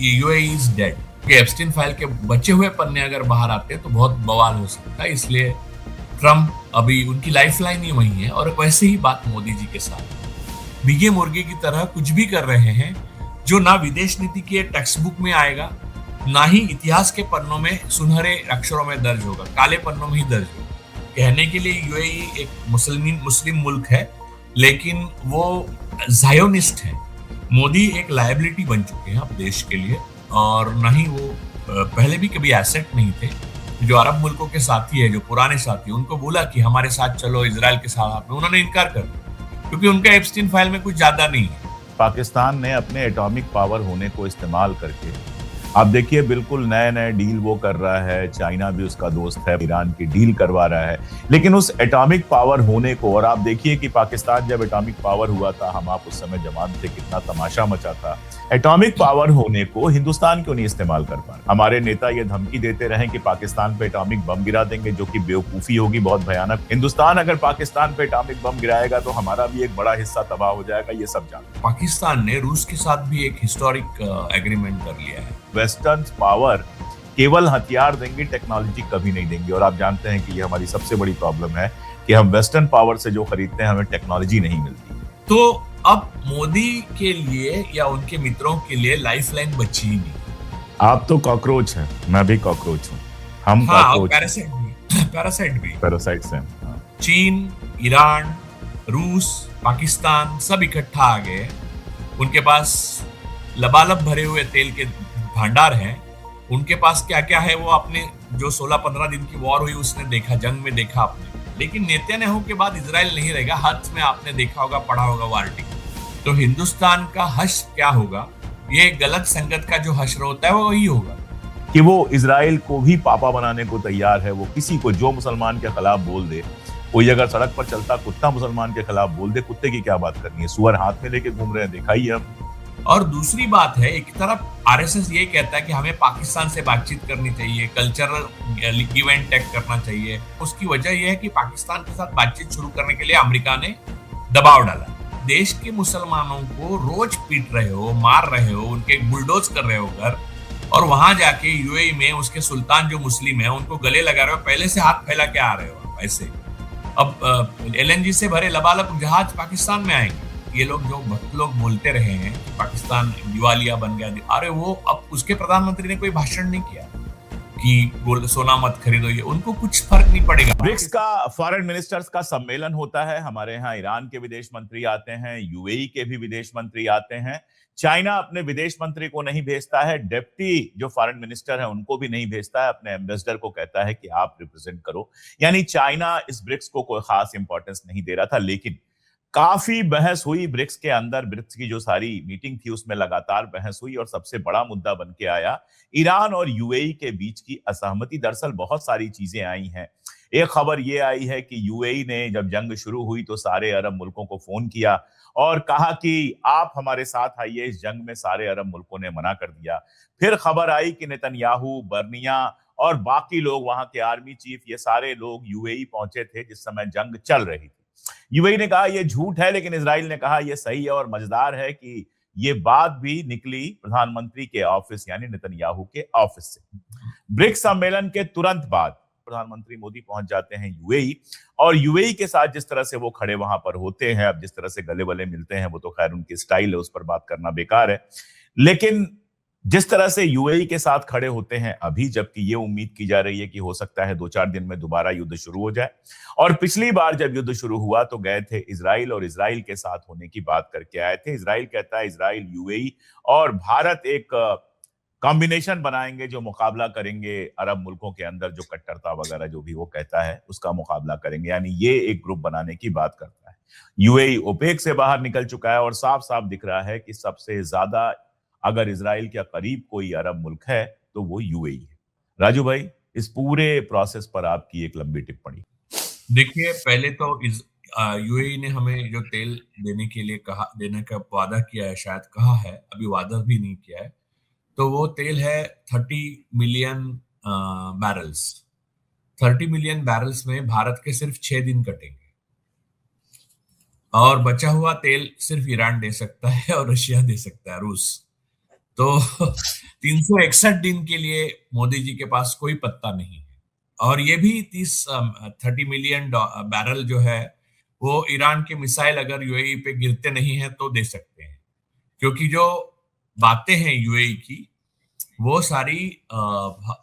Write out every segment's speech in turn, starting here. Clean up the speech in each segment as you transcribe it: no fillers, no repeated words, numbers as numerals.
UAE is dead. Epstein file के बचे हुए पन्ने अगर बाहर आते हैं तो बहुत बवाल हो सकता है, इसलिए ट्रम्प अभी उनकी लाइफलाइन ही वही है। और वैसे ही बात मोदी जी के साथ भीगे मुर्गे की तरह कुछ भी कर रहे हैं जो ना विदेश नीति के टेक्स्ट बुक में आएगा, ना ही इतिहास के पन्नों में सुनहरे अक्षरों में दर्ज होगा, काले पन्नों में ही दर्ज होगा। कहने के लिए यूएई एक मुस्लिम मुल्क है, लेकिन वो जायोनिस्ट है। मोदी एक लायबिलिटी बन चुके हैं अब देश के लिए, और ना ही वो पहले भी कभी एसेट नहीं थे। जो अरब मुल्कों के साथी है, जो पुराने साथी, उनको बोला कि हमारे साथ चलो इजराइल के साथ, उन्होंने इनकार कर दिया क्योंकि उनका एप्स्टीन फाइल में कुछ ज्यादा नहीं है। पाकिस्तान ने अपने एटॉमिक पावर होने को इस्तेमाल करके, आप देखिए, बिल्कुल नए नए डील वो कर रहा है। चाइना भी उसका दोस्त है, ईरान की डील करवा रहा है। लेकिन उस एटॉमिक पावर होने को, और आप देखिए कि पाकिस्तान जब एटॉमिक पावर हुआ था, हम आप उस समय जवान थे, कितना तमाशा मचा था। एटॉमिक पावर होने को हिंदुस्तान क्यों नहीं इस्तेमाल कर पा रहा? हमारे नेता ये धमकी देते रहे कि पाकिस्तान पे एटॉमिक बम गिरा देंगे, जो कि बेवकूफी होगी, बहुत भयानक। हिंदुस्तान अगर पाकिस्तान पे एटॉमिक बम गिराएगा तो हमारा भी एक बड़ा हिस्सा तबाह हो जाएगा, ये सब जानते हैं। पाकिस्तान ने रूस के साथ भी एक हिस्टोरिक एग्रीमेंट कर लिया है। वेस्टर्न पावर केवल हथियार देंगे, टेक्नोलॉजी कभी नहीं देंगे। और आप जानते हैं कि ये हमारी सबसे बड़ी प्रॉब्लम है कि हम वेस्टर्न पावर से जो खरीदते हैं, हमें टेक्नोलॉजी नहीं मिलती। तो अब मोदी के लिए या उनके मित्रों के लिए लाइफलाइन बची ही नहीं। आप तो कॉकरोच हैं, मैं भी कॉकरोच हूँ, हम कॉकरोच, पैरासाइट्स हैं। चीन, ईरान, रूस, पाकिस्तान सब इकट्ठा आ गए। उनके पास लबालब भरे हुए तेल के भंडार हैं। उनके पास क्या क्या है वो आपने जो 16-15 दिन की वॉर हुई उसने देखा, जंग में देखा आपने। लेकिन नेतन्याहू के बाद इजराइल नहीं रहेगा। हज में आपने देखा होगा, पढ़ा होगा वो आर्टिकल। तो हिंदुस्तान का हश्र क्या होगा? ये गलत संगत का जो हश्र होता है वो वही होगा कि वो इजराइल को भी पापा बनाने को तैयार है। वो किसी को जो मुसलमान के खिलाफ बोल दे, कोई अगर सड़क पर चलता कुत्ता मुसलमान के खिलाफ बोल दे, कुत्ते की क्या बात करनी है, सुअर हाथ में लेके घूम रहे हैं, देखा ही है। और दूसरी बात है, एक तरफ आरएसएस ये कहता है कि हमें पाकिस्तान से बातचीत करनी चाहिए, कल्चरल गिव एंड टेक करना चाहिए। उसकी वजह यह है कि पाकिस्तान के साथ बातचीत शुरू करने के लिए अमेरिका ने दबाव डाला। देश के मुसलमानों को रोज पीट रहे हो, मार रहे हो, उनके बुलडोज कर रहे हो घर, और वहां जाके यूएई में उसके सुल्तान जो मुस्लिम है उनको गले लगा रहे हो, पहले से हाथ फैला के आ रहे हो ऐसे। अब एलएनजी से भरे लबालब जहाज पाकिस्तान में आएंगे। ये लोग जो भक्त लोग बोलते रहे हैं कि पाकिस्तान दिवालिया बन गया, अरे वो अब उसके प्रधानमंत्री ने कोई भाषण नहीं किया कि सोना मत खरीदो, ये उनको कुछ फर्क नहीं पड़ेगा। ब्रिक्स का फॉरेन मिनिस्टर्स का सम्मेलन होता है। हमारे यहाँ ईरान के विदेश मंत्री आते हैं, यूएई के भी विदेश मंत्री आते हैं। चाइना अपने विदेश मंत्री को नहीं भेजता है, डिप्टी जो फॉरेन मिनिस्टर है उनको भी नहीं भेजता है, अपने एम्बेसडर को कहता है कि आप रिप्रेजेंट करो। यानी चाइना इस ब्रिक्स को कोई खास इंपॉर्टेंस नहीं दे रहा था। लेकिन काफी बहस हुई ब्रिक्स के अंदर। ब्रिक्स की जो सारी मीटिंग थी उसमें लगातार बहस हुई, और सबसे बड़ा मुद्दा बन के आया ईरान और यूएई के बीच की असहमति। दरअसल बहुत सारी चीजें आई हैं। एक खबर ये आई है कि यूएई ने जब जंग शुरू हुई तो सारे अरब मुल्कों को फोन किया और कहा कि आप हमारे साथ आइए इस जंग में। सारे अरब मुल्कों ने मना कर दिया। फिर खबर आई कि नेतन्याहू, बर्निया और बाकी लोग, वहां के आर्मी चीफ, ये सारे लोग यूएई पहुंचे थे जिस समय जंग चल रही थी। यूएई ने कहा यह झूठ है, लेकिन इजराइल ने कहा यह सही है। और मजेदार है कि ये बात भी निकली प्रधानमंत्री के ऑफिस यानी नेतन्याहू के ऑफिस से। ब्रिक्स सम्मेलन के तुरंत बाद प्रधानमंत्री मोदी पहुंच जाते हैं यूएई, और यूएई के साथ जिस तरह से वो खड़े वहां पर होते हैं, अब जिस तरह से गले वले मिलते हैं, वो तो खैर उनकी स्टाइल है, उस पर बात करना बेकार है। लेकिन जिस तरह से यूएई के साथ खड़े होते हैं अभी, जबकि ये उम्मीद की जा रही है कि हो सकता है 2-4 दिन में दोबारा युद्ध शुरू हो जाए। और पिछली बार जब युद्ध शुरू हुआ तो गए थे इजराइल, और इजराइल के साथ होने की बात करके आए थे। इजराइल कहता है, इजराइल, यूएई और भारत एक कॉम्बिनेशन बनाएंगे जो मुकाबला करेंगे अरब मुल्कों के अंदर जो कट्टरता वगैरह जो भी वो कहता है उसका मुकाबला करेंगे। यानी ये एक ग्रुप बनाने की बात करता है। यूएई ओपेक से बाहर निकल चुका है, और साफ साफ दिख रहा है कि सबसे ज्यादा अगर इजराइल के करीब कोई अरब मुल्क है तो वो यूएई है। राजू भाई, इस पूरे प्रोसेस पर आपकी एक लंबी टिप्पणी। देखिए, पहले तो यूएई ने हमें जो तेल देने के लिए कहा, देने का वादा किया है, शायद कहा है, अभी वादा भी नहीं किया है। तो वो तेल है 30 मिलियन बैरल्स। 30 मिलियन बैरल्स में भारत के सिर्फ 6 दिन कटेंगे, और बचा हुआ तेल सिर्फ ईरान दे सकता है और रशिया दे सकता है, रूस। तो 361 दिन के लिए मोदी जी के पास कोई पत्ता नहीं है। और ये भी 30 मिलियन बैरल जो है वो ईरान के मिसाइल अगर यूएई पे गिरते नहीं है तो दे सकते हैं, क्योंकि जो बातें हैं यूएई की वो सारी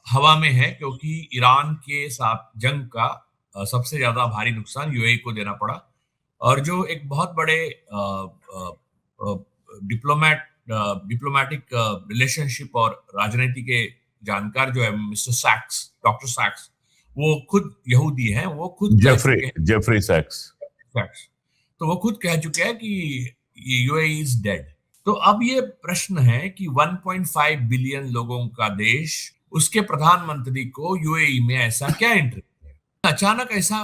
हवा में है, क्योंकि ईरान के साथ जंग का सबसे ज्यादा भारी नुकसान यूएई को देना पड़ा। और जो एक बहुत बड़े डिप्लोमेटिक रिलेशनशिप और राजनीति के जानकार जो है मिस्टर सैक्स, डॉक्टर सैक्स, वो खुद यहूदी हैं, वो खुद कह जेफरी चुके हैं। जेफरी सैक्स। सैक्स तो वो खुद कह चुके हैं कि यूएई इज डेड। तो अब ये प्रश्न है कि 1.5 बिलियन लोगों का देश, उसके प्रधानमंत्री को यूएई में ऐसा क्या इंटरेस्ट है? अचानक ऐसा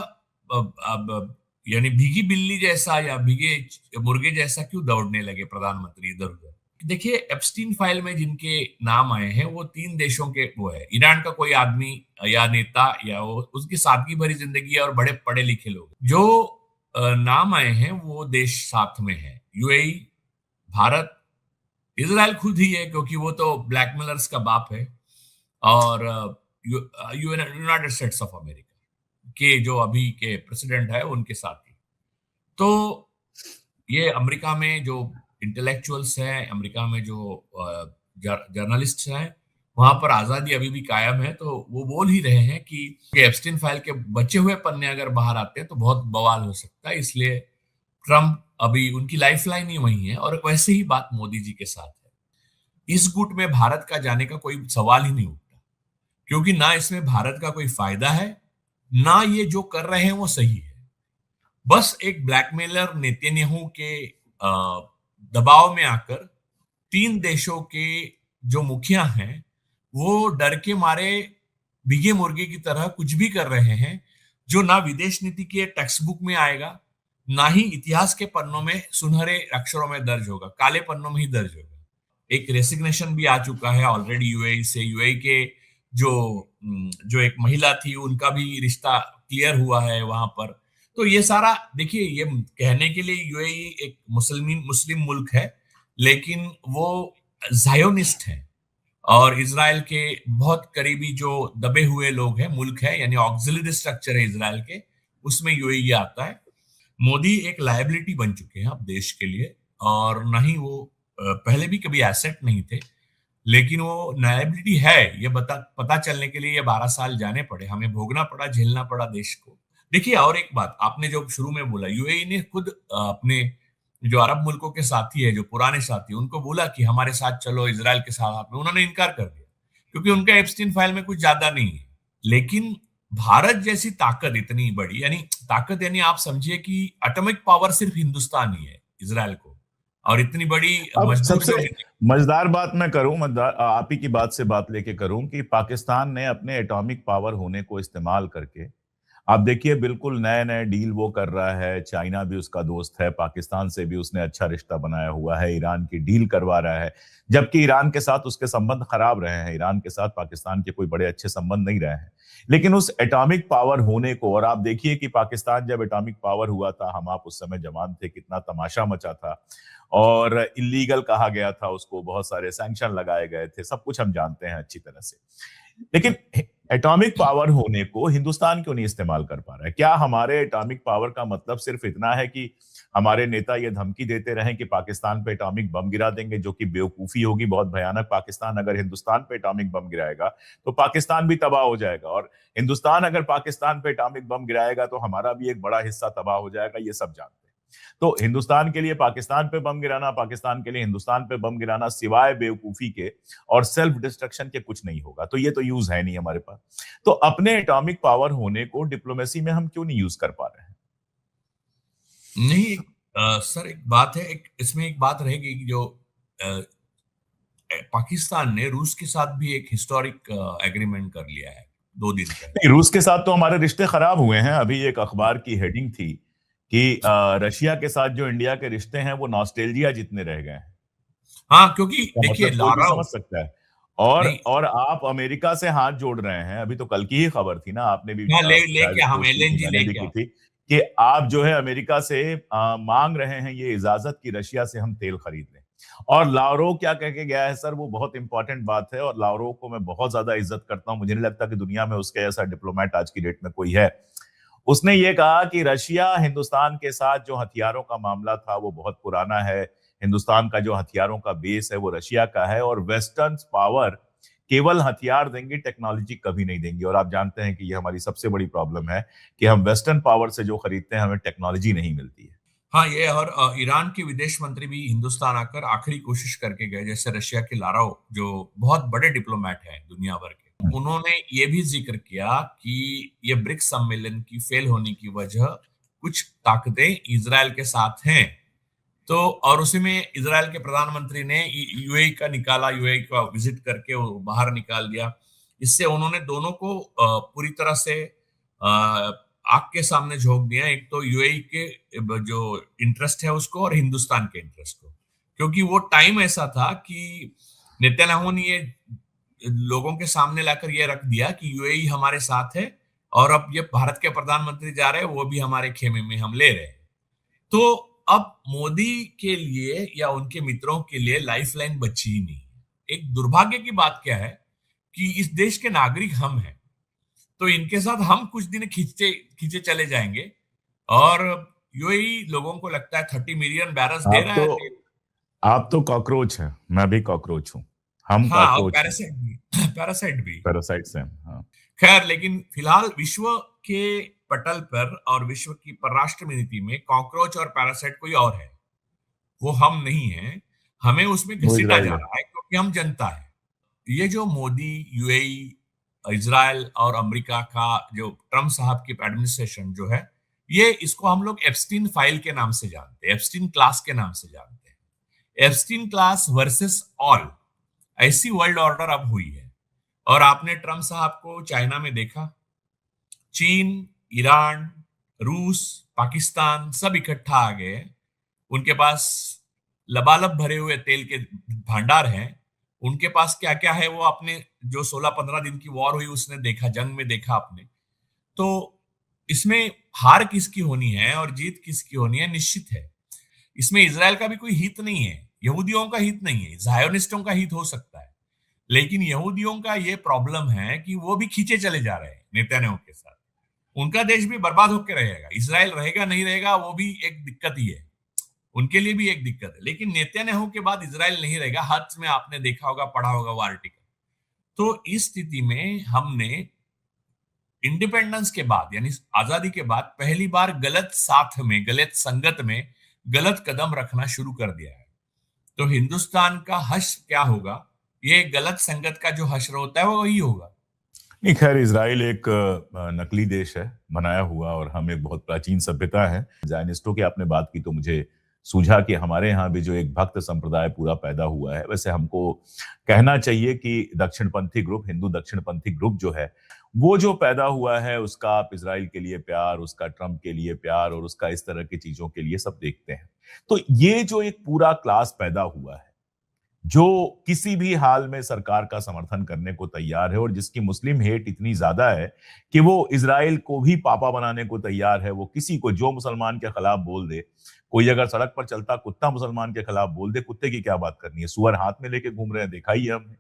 अब यानी भीगी बिल्ली जैसा या भीगे मुर्गे जैसा क्यों दौड़ने लगे प्रधानमंत्री इधर उधर? देखिए, एप्स्टीन फाइल में जिनके नाम आए हैं वो 3 देशों के वो है, ईरान का कोई आदमी या नेता या वो उसकी सादगी भरी जिंदगी है और बड़े पढ़े लिखे लोग। जो नाम आए हैं वो देश साथ में है, यूएई, भारत, इजराइल खुद ही है क्योंकि वो तो ब्लैकमेलर्स का बाप है, और यूनाइटेड स्टेट्स ऑफ अमेरिका के जो अभी के प्रेसिडेंट है उनके साथ ही। तो ये अमेरिका में जो इंटेलेक्चुअल्स हैं, अमेरिका में जो जर्नलिस्ट हैं, वहां पर आजादी अभी भी कायम है। तो वो बोल ही रहे हैं कि एप्स्टीन फाइल के बचे हुए पन्ने अगर बाहर आते हैं तो बहुत बवाल हो सकता है, इसलिए ट्रम्प अभी उनकी लाइफलाइन ही वही है। और वैसे ही बात मोदी जी के साथ है, इस गुट में भारत का जाने का कोई सवाल ही नहीं उठता, क्योंकि ना इसमें भारत का कोई फायदा है, ना ये जो कर रहे हैं वो सही है। बस एक ब्लैकमेलर नेतन्याहू के दबाव में आकर 3 देशों के जो मुखिया हैं वो डर के मारे भीगे मुर्गे की तरह कुछ भी कर रहे हैं, जो ना विदेश नीति के टेक्स्ट बुक में आएगा, ना ही इतिहास के पन्नों में सुनहरे अक्षरों में दर्ज होगा, काले पन्नों में ही दर्ज होगा। एक रेसिग्नेशन भी आ चुका है ऑलरेडी यूएई से। यूएई के जो जो एक महिला थी उनका भी रिश्ता क्लियर हुआ है वहां पर। तो ये सारा देखिए, ये कहने के लिए यूएई एक मुस्लिम मुल्क है, लेकिन वो जायोनिस्ट है और इजराइल के बहुत करीबी जो दबे हुए लोग हैं मुल्क है, यानी ऑक्सिलरी स्ट्रक्चर है इजराइल के, उसमें यूएई आता है। मोदी एक लायबिलिटी बन चुके हैं अब देश के लिए, और ना ही वो पहले भी कभी एसेट नहीं थे, लेकिन वो लायबिलिटी है ये पता चलने के लिए ये 12 साल जाने पड़े, हमें भोगना पड़ा, झेलना पड़ा देश को। देखिए, और एक बात आपने जो शुरू में बोला, यूएई ने खुद अपने जो अरब मुल्कों के साथी है, जो पुराने साथी, उनको बोला कि हमारे साथ चलो इजराइल के साथ में, उन्होंने इनकार कर दिया क्योंकि उनका एप्स्टीन फाइल में कुछ ज्यादा नहीं है। लेकिन भारत जैसी ताकत इतनी बड़ी, यानी ताकत यानी आप समझिए कि एटॉमिक पावर सिर्फ हिंदुस्तान ही है इजराइल को, और इतनी बड़ी अब मजबूत सबसे जो मजेदार बात मैं करूं, मजेदार आप ही की बात से बात लेके करूं कि पाकिस्तान ने अपने एटॉमिक पावर होने को इस्तेमाल करके, आप देखिए बिल्कुल नए नए डील वो कर रहा है। चाइना भी उसका दोस्त है, पाकिस्तान से भी उसने अच्छा रिश्ता बनाया हुआ है, ईरान की डील करवा रहा है, जबकि ईरान के साथ उसके संबंध खराब रहे हैं। ईरान के साथ पाकिस्तान के कोई बड़े अच्छे संबंध नहीं रहे हैं। लेकिन उस एटॉमिक पावर होने को, और आप देखिए कि पाकिस्तान जब एटॉमिक पावर हुआ था, हम आप उस समय जवान थे, कितना तमाशा मचा था और इलीगल कहा गया था उसको, बहुत सारे सैंक्शन लगाए गए थे, सब कुछ हम जानते हैं अच्छी तरह से। लेकिन एटॉमिक पावर होने को हिंदुस्तान क्यों नहीं इस्तेमाल कर पा रहा है? क्या हमारे एटॉमिक पावर का मतलब सिर्फ इतना है कि हमारे नेता ये धमकी देते रहें कि पाकिस्तान पे एटॉमिक बम गिरा देंगे, जो कि बेवकूफी होगी, बहुत भयानक। पाकिस्तान अगर हिंदुस्तान पे एटॉमिक बम गिराएगा तो पाकिस्तान भी तबाह हो जाएगा, और हिंदुस्तान अगर पाकिस्तान पे एटॉमिक बम गिराएगा तो हमारा भी एक बड़ा हिस्सा तबाह हो जाएगा, ये सब जानते हैं। तो हिंदुस्तान के लिए पाकिस्तान पे बम गिराना, पाकिस्तान के लिए हिंदुस्तान पे बम गिराना, सिवाय बेवकूफी के और सेल्फ डिस्ट्रक्शन के कुछ नहीं होगा। तो ये तो यूज है नहीं हमारे पास। तो अपने एटॉमिक पावर होने को डिप्लोमेसी में हम क्यों नहीं यूज कर पा रहे हैं? नहीं, सर एक बात है, इसमें एक बात रहेगी कि जो पाकिस्तान ने रूस के साथ भी एक हिस्टोरिक एग्रीमेंट कर लिया है 2 दिन पहले। रूस के साथ तो हमारे रिश्ते खराब हुए हैं। अभी एक अखबार की हेडिंग थी कि रशिया के साथ जो इंडिया के रिश्ते हैं वो नॉस्टैल्जिया जितने रह गए हैं। हाँ, क्योंकि तो देखिए मतलब कोई भी लारा समझ सकता है। और नहीं, और आप अमेरिका से हाथ जोड़ रहे हैं। अभी तो कल की ही खबर थी ना, आपने भी हाँ, शायद लेके हम पोस्ट की थी, एलएनजी मैंने भी लेके की थी, कि आप जो है अमेरिका से मांग रहे हैं ये इजाजत की रशिया से हम तेल खरीद लें। और लावरोव क्या कह के गया है सर, वो बहुत इंपॉर्टेंट बात है, और लावरोव को मैं बहुत ज्यादा इज्जत करता हूं, मुझे नहीं लगता कि दुनिया में उसके ऐसा डिप्लोमेट आज की डेट में कोई है। उसने ये कहा कि रशिया हिंदुस्तान के साथ जो हथियारों का मामला था वो बहुत पुराना है, हिंदुस्तान का जो हथियारों का बेस है वो रशिया का है, और वेस्टर्न पावर केवल हथियार देंगे, टेक्नोलॉजी कभी नहीं देंगी। और आप जानते हैं कि ये हमारी सबसे बड़ी प्रॉब्लम है कि हम वेस्टर्न पावर से जो खरीदते हैं हमें टेक्नोलॉजी नहीं मिलती है। हाँ, ये और ईरान के विदेश मंत्री भी हिंदुस्तान आकर आखिरी कोशिश करके गए, जैसे रशिया के लारोव जो बहुत बड़े डिप्लोमेट हैं दुनिया भर के, उन्होंने ये भी जिक्र किया कि ये ब्रिक्स सम्मेलन की फेल होने की वजह कुछ ताकतें इजराइल के साथ हैं। तो और उसी में इजराइल के प्रधानमंत्री ने यूएई का निकाला, यूएई का विजिट करके वो बाहर निकाल दिया। इससे उन्होंने दोनों को पूरी तरह से आग के सामने झोंक दिया, एक तो यूएई के जो इंटरेस्ट है उसको और हिंदुस्तान के इंटरेस्ट को, क्योंकि वो टाइम ऐसा था कि नेतन्याहू ने ये लोगों के सामने लाकर ये रख दिया कि यूएई हमारे साथ है और अब ये भारत के प्रधानमंत्री जा रहे हैं, वो भी हमारे खेमे में हम ले रहे हैं। तो अब मोदी के लिए या उनके मित्रों के लिए लाइफलाइन बची ही नहीं है। एक दुर्भाग्य की बात क्या है कि इस देश के नागरिक हम हैं, तो इनके साथ हम कुछ दिन खींचे खींचे चले जाएंगे और यूएई लोगों को लगता है 30 मिलियन बैरल्स दे आप रहा है तो तेल। आप तो कॉकरोच हैं, मैं भी कॉकरोच हूं, हम हाँ, और कॉकरोच हैं, पैरासाइट भी पैरासाइट भी। पैरासाइट्स हैं। हाँ। खैर, लेकिन फिलहाल विश्व के पटल पर और विश्व की परराष्ट्र नीति में कॉकरोच और पैरासाइट कोई और है, वो हम नहीं है। हमें उसमें वो घसीटा इजराइल जा है। रहा है क्योंकि हम जनता है। ये जो मोदी, यूएई, इजराइल और अमेरिका का जो ट्रम्प साहब की एडमिनिस्ट्रेशन जो है, ये इसको हम लोग एप्स्टीन फाइल के नाम से जानते हैं, एप्स्टीन क्लास के नाम से जानते हैं। एप्स्टीन क्लास वर्सेस ऑल, ऐसी वर्ल्ड ऑर्डर अब हुई है। और आपने ट्रम्प साहब को चाइना में देखा, चीन, ईरान, रूस, पाकिस्तान सब इकट्ठा आ गए। उनके पास लबालब भरे हुए तेल के भंडार हैं। उनके पास क्या क्या है वो आपने जो 16-15 दिन की वॉर हुई उसने देखा, जंग में देखा आपने। तो इसमें हार किसकी होनी है और जीत किसकी होनी है निश्चित है। इसमें इजराइल का भी कोई हित नहीं है, यहूदियों का हित नहीं है, जायोनिस्टों का हित हो सकता है, लेकिन यहूदियों का ये प्रॉब्लम है कि वो भी खींचे चले जा रहे हैं नेतन्याहू के साथ। उनका देश भी बर्बाद होकर रहेगा, इजराइल रहेगा नहीं रहेगा वो भी एक दिक्कत ही है, उनके लिए भी एक दिक्कत है। लेकिन नेतन्याहू के बाद इजराइल नहीं रहेगा, हज में आपने देखा होगा, पढ़ा होगा वो आर्टिकल। तो इस स्थिति में हमने इंडिपेंडेंस के बाद यानी आजादी के बाद पहली बार गलत साथ में, गलत संगत में गलत कदम रखना शुरू कर दिया है। तो हिंदुस्तान का हश्र क्या होगा, ये गलत संगत का जो हश्र होता है वो वही होगा। नहीं, खैर इजराइल एक नकली देश है बनाया हुआ, और हम एक बहुत प्राचीन सभ्यता है। जायनिस्टों की आपने बात की तो मुझे सूझा कि हमारे यहाँ भी जो एक भक्त संप्रदाय पूरा पैदा हुआ है, वैसे हमको कहना चाहिए कि दक्षिणपंथी ग्रुप, हिंदू दक्षिणपंथी ग्रुप जो है वो जो पैदा हुआ है, उसका आप इजराइल के लिए प्यार, उसका ट्रंप के लिए प्यार और उसका इस तरह की चीजों के लिए सब देखते हैं। तो ये जो एक पूरा क्लास पैदा हुआ है जो किसी भी हाल में सरकार का समर्थन करने को तैयार है, और जिसकी मुस्लिम हेट इतनी ज्यादा है कि वो इजराइल को भी पापा बनाने को तैयार है। वो किसी को जो मुसलमान के खिलाफ बोल दे, कोई अगर सड़क पर चलता कुत्ता मुसलमान के खिलाफ बोल दे, कुत्ते की क्या बात करनी है, सुअर हाथ में लेके घूम रहे हैं, देखा ही है हमने,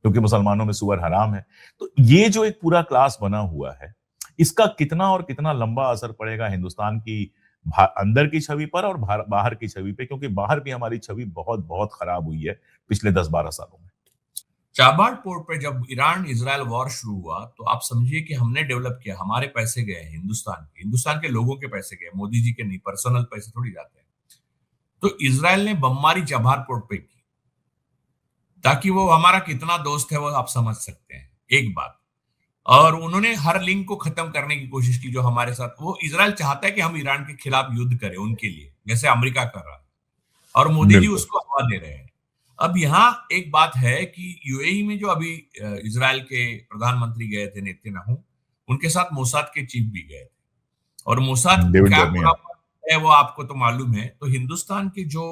क्योंकि मुसलमानों में सुअर हराम है। तो ये जो एक पूरा क्लास बना हुआ है, इसका कितना और कितना लंबा असर पड़ेगा हिंदुस्तान की अंदर की छवि पर और बाहर की छवि पे, क्योंकि बाहर भी हमारी छवि बहुत बहुत खराब हुई है पिछले 10-12 सालों में। चाबार पोर्ट पे जब ईरान इजराइल वॉर शुरू हुआ तो आप समझिए कि हमने डेवलप किया, हमारे पैसे गए हैं, हिंदुस्तान के लोगों के पैसे गए, मोदी जी के नहीं, पर्सनल पैसे थोड़ी जाते हैं। तो इजराइल ने बमबारी चाबार पोर्ट पे की, ताकि वो हमारा कितना दोस्त है वो आप समझ सकते हैं, एक बात। और उन्होंने हर लिंक को खत्म करने की कोशिश की जो हमारे साथ, वो इजराइल चाहता है कि हम ईरान के खिलाफ युद्ध करें उनके लिए, जैसे अमेरिका कर रहा है, और मोदी जी बिल्कुल। उसको हवा दे रहे हैं। अब यहाँ एक बात है कि यूएई में जो अभी इजराइल के प्रधानमंत्री गए थे नेतन्याहू, उनके साथ मोसाद के चीफ भी गए थे, और मोसाद डेविड क्या बर्नियर। खुराफात है वो आपको तो मालूम है। तो हिंदुस्तान के जो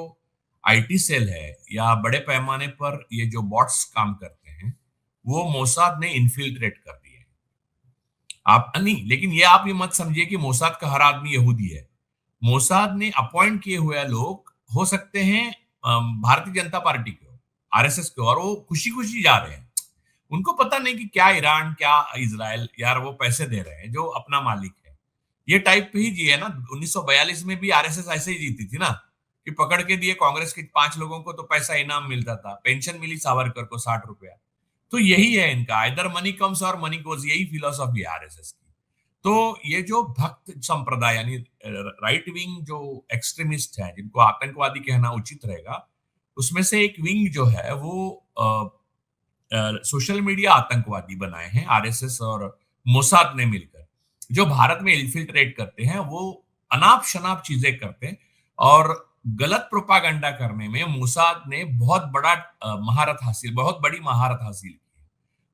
आईटी सेल है या बड़े पैमाने पर ये जो बॉट्स काम करते हैं, वो मोसाद ने इन्फिल्ट्रेट कर दिए। आप नहीं, लेकिन ये आप ये मत समझिए कि मोसाद का हर आदमी यहूदी है। मोसाद ने अपॉइंट किए हुए लोग हो सकते हैं भारतीय जनता पार्टी के हो, आरएसएस के हो, और वो खुशी खुशी जा रहे हैं। उनको पता नहीं कि क्या ईरान क्या इजराइल, यार वो पैसे दे रहे हैं जो अपना मालिक है। ये टाइप पे ही जी है ना। 1942 में भी आरएसएस ऐसे ही जीती थी ना, कि पकड़ के दिए कांग्रेस के 5 लोगों को तो पैसा इनाम मिलता था, पेंशन मिली सावरकर को 60 रुपया। तो यही है इनका, इधर मनी कम्स और मनी गोज, यही फिलोसॉफी है आरएसएस की। तो ये जो भक्त संप्रदाय यानी राइट विंग जो एक्सट्रीमिस्ट है, जिनको आतंकवादी कहना उचित रहेगा, उसमें से एक विंग जो है वो सोशल मीडिया आतंकवादी बनाए हैं आरएसएस और मोसाद ने मिलकर, जो भारत में इन्फिल्ट्रेट करते हैं। वो अनाप शनाप चीजें करते हैं और गलत प्रोपागंडा करने में मोसाद ने बहुत बहुत बड़ी महारत हासिल की है।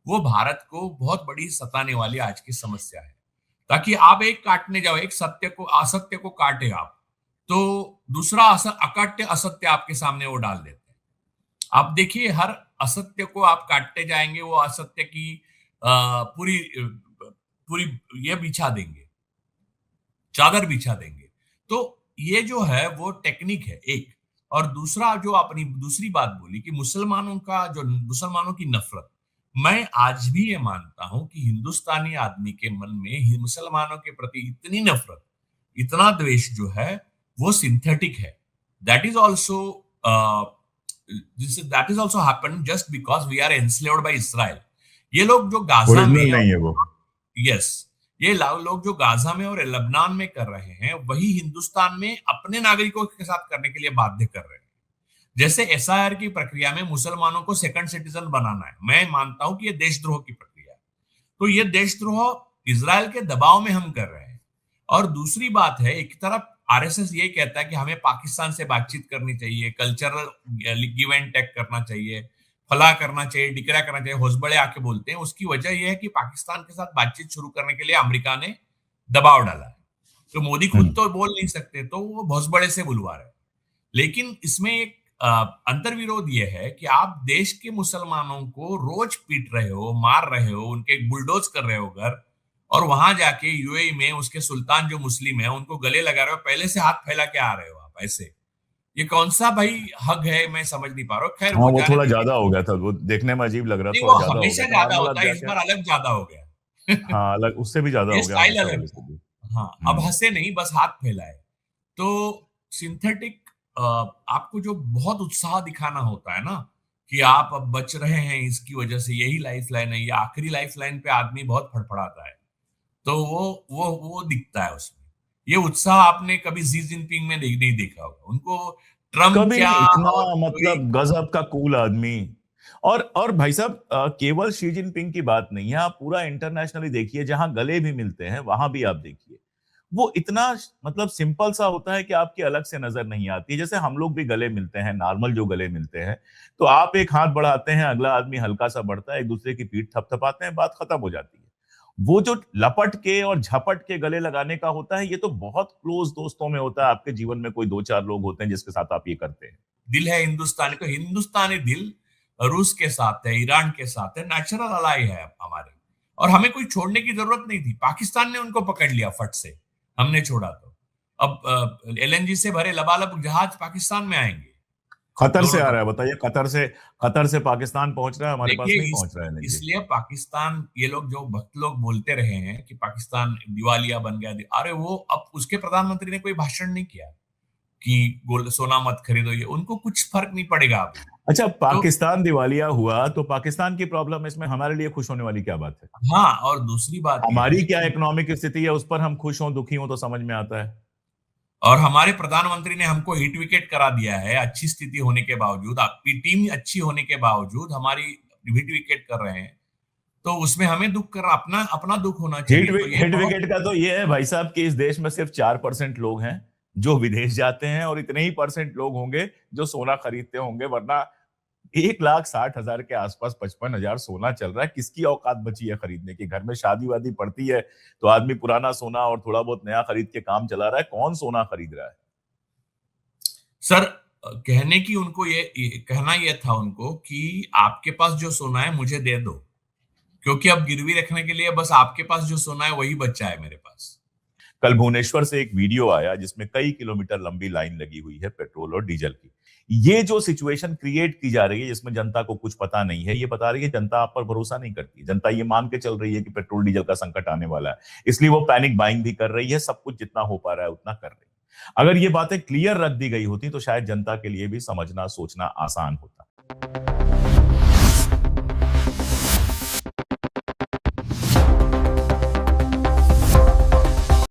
वो भारत को बहुत बड़ी सताने वाली आज की समस्या है, ताकि आप एक काटने जाओ, एक असत्य को काटे आप, तो दूसरा अकाट्य असत्य आपके सामने वो डाल देते हैं। आप देखिए, हर असत्य को आप काटते जाएंगे, वो असत्य की पूरी पूरी ये बिछा देंगे, चादर बिछा देंगे। तो ये जो है वो टेक्निक है एक। और दूसरा जो अपनी दूसरी बात बोली कि मुसलमानों की नफरत, मैं आज भी ये मानता हूं कि हिंदुस्तानी आदमी के मन में मुसलमानों के प्रति इतनी नफरत, इतना द्वेष जो है वो सिंथेटिक है। That is also that is also happened just because we are enslaved by Israel. ये लोग जो गाजा में नहीं है वो, यस, ये लोग जो गाजा में और लेबनान में कर रहे हैं, वही हिंदुस्तान में अपने नागरिकों के साथ करने के लिए बाध्य कर रहे हैं। जैसे एसआईआर की प्रक्रिया में मुसलमानों को सेकंड सिटीजन बनाना है, मैं मानता हूं कि ये देशद्रोह की प्रक्रिया है। तो ये देशद्रोह इजराइल के दबाव में हम कर रहे हैं। और दूसरी बात है, एक तरफ आरएसएस ये कहता है कि हमें पाकिस्तान से बातचीत करनी चाहिए, कल्चरल गिव एंड टेक करना चाहिए, फला करना चाहिए, डिकरा करना चाहिए, होसबड़े आके बोलते हैं। उसकी वजह यह है कि पाकिस्तान के साथ बातचीत शुरू करने के लिए अमेरिका ने दबाव डाला है। तो मोदी खुद तो बोल नहीं सकते, तो वो भोसबड़े से बुलवा रहे हैं। लेकिन इसमें एक अंतर्विरोध यह है कि आप देश के मुसलमानों को रोज पीट रहे हो, मार रहे हो, उनके बुलडोज कर रहे हो घर, और वहां जाके यूएई में उसके सुल्तान जो मुस्लिम है उनको गले लगा रहे हो, पहले से हाथ फैला के आ रहे हो आप ऐसे। ये कौन सा भाई हक है, मैं समझ नहीं पा रहा हूँ। खैर वो थोड़ा ज्यादा हो गया था, वो देखने में अजीब लग रहा था, वो हमेशा ज्यादा होता है, इस बार अलग ज्यादा हो गया। हाँ, अलग, उससे भी ज्यादा हो गया, स्टाइल अलग। हाँ, अब हंसे नहीं, बस हाथ फैलाए। तो सिंथेटिक आपको जो बहुत उत्साह दिखाना होता है ना कि आप अब बच रहे हैं इसकी वजह से, यही लाइफ लाइन है, ये आखिरी लाइफ लाइन पे आदमी बहुत फड़फड़ाता है, तो वो दिखता है उसमें। ये उत्साह आपने कभी जी जिनपिंग में नहीं देखा होगा। उनको ट्रम्प क्या इतना मतलब गजब का कूल आदमी। और भाई साहब, केवल शी जिनपिंग की बात नहीं है, आप पूरा इंटरनेशनली देखिए, जहां गले भी मिलते हैं वहां भी आप देखिए, वो इतना मतलब सिंपल सा होता है कि आपकी अलग से नजर नहीं आती। जैसे हम लोग भी गले मिलते हैं, नॉर्मल जो गले मिलते हैं, तो आप एक हाथ बढ़ाते हैं, अगला आदमी हल्का सा बढ़ता है, एक दूसरे की पीठ थपथपाते हैं, बात खत्म हो जाती है। वो जो लपट के और झपट के गले लगाने का होता है, ये तो बहुत क्लोज दोस्तों में होता है। आपके जीवन में कोई 2-4 लोग होते हैं जिसके साथ आप ये करते हैं। दिल है हिंदुस्तानी, तो हिंदुस्तानी दिल रूस के साथ है, ईरान के साथ है, नेचुरल अलाई है हमारे, और हमें कोई छोड़ने की जरूरत नहीं थी। पाकिस्तान ने उनको पकड़ लिया फट से, हमने छोड़ा तो। अब एलएनजी से भरे लबालब जहाज पाकिस्तान में आएंगे, कतर से आ रहा है, बताइए, कतर से पाकिस्तान पहुंच रहा है, हमारे पास नहीं पहुंच रहा है। इसलिए पाकिस्तान, ये लोग जो भक्त लोग बोलते रहे हैं कि पाकिस्तान दिवालिया बन गया, अरे वो अब उसके प्रधानमंत्री ने कोई भाषण नहीं किया कि गोल्ड सोना मत खरीदो, ये उनको कुछ फर्क नहीं पड़ेगा अभी। अच्छा, पाकिस्तान दिवालिया हुआ तो पाकिस्तान की प्रॉब्लम, इसमें हमारे लिए खुश होने वाली क्या बात है? हाँ, और दूसरी बात हमारी क्या इकोनॉमिक स्थिति है, उस पर हम खुश हों दुखी हों तो समझ में आता है। और हमारे प्रधानमंत्री ने हमको हिट विकेट करा दिया है, अच्छी स्थिति होने के बावजूद, आपकी टीम अच्छी होने के बावजूद हमारी हिट विकेट कर रहे हैं, तो उसमें हमें दुख कर अपना दुख होना चाहिए। हिट विकेट का तो ये है भाई साहब कि इस देश में सिर्फ 4% लोग हैं जो विदेश जाते हैं, और इतने ही % लोग होंगे जो सोना खरीदते होंगे, वरना 1,60,000 के आसपास 55,000 सोना चल रहा है। किसकी औकात बची है खरीदने की? घर में शादी वादी पड़ती है तो आदमी पुराना सोना और थोड़ा बहुत नया खरीद के काम चला रहा है। कौन सोना खरीद रहा है? सर, कहने की उनको कहना यह था उनको कि आपके पास जो सोना है मुझे दे दो, क्योंकि अब गिरवी रखने के लिए बस आपके पास जो सोना है वही बचा है मेरे पास। कल भुवनेश्वर से एक वीडियो आया जिसमें कई किलोमीटर लंबी लाइन लगी हुई है पेट्रोल और डीजल की। ये जो सिचुएशन क्रिएट की जा रही है जिसमें जनता को कुछ पता नहीं है, ये बता रही है जनता आप पर भरोसा नहीं करती। जनता ये मान के चल रही है कि पेट्रोल डीजल का संकट आने वाला है, इसलिए वो पैनिक बाइंग भी कर रही है, सब कुछ जितना हो पा रहा है उतना कर रही है। अगर ये बातें क्लियर रख दी गई होती तो शायद जनता के लिए भी समझना सोचना आसान होता।